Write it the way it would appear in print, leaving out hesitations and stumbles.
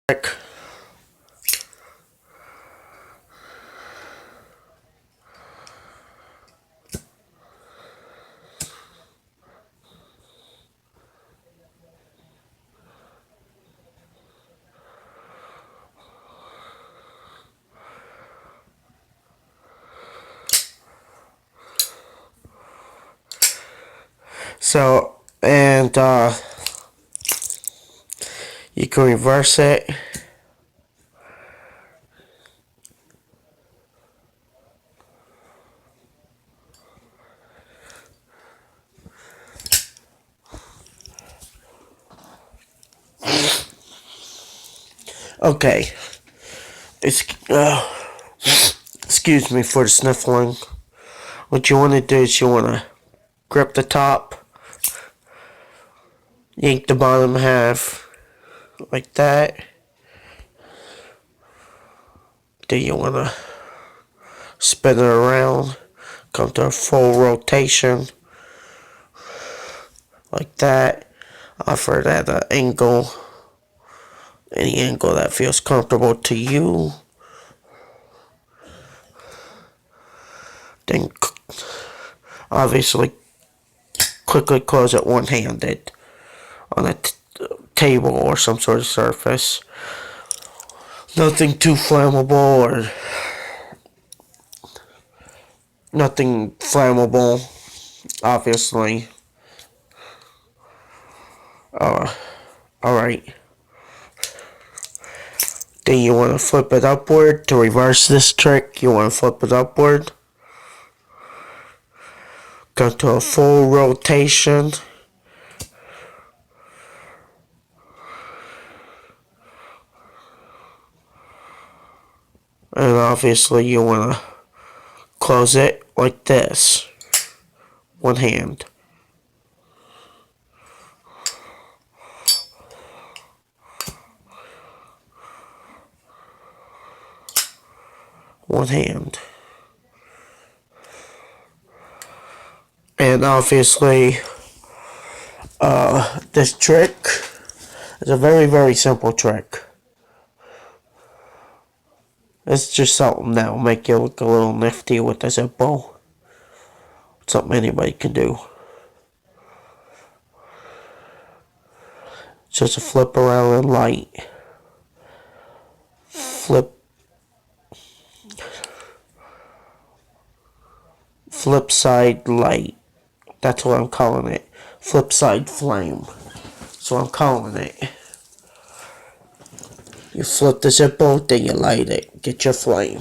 Trick. So, and you can reverse it. Okay. It's, excuse me for the sniffling. What you want to do is you want to grip the top, yank the bottom half like that. Then you want to spin it around, come to a full rotation like that. Offer that an angle, any angle that feels comfortable to you. Then obviously quickly close it one-handed on a table or some sort of surface. Nothing too flammable or nothing flammable, obviously. Alright. Then you want to flip it upward. To reverse this trick, you want to flip it upward. Go to a full rotation. And obviously you want to close it like this. One hand. One hand. And obviously, this trick is a very, very simple trick. It's just something that will make you look a little nifty with the Zippo. Something anybody can do. Just a flip around and light. Flip side light. That's what I'm calling it. Flip side flame. That's what I'm calling it. You flip the Zippo, then you light it. Get your flame.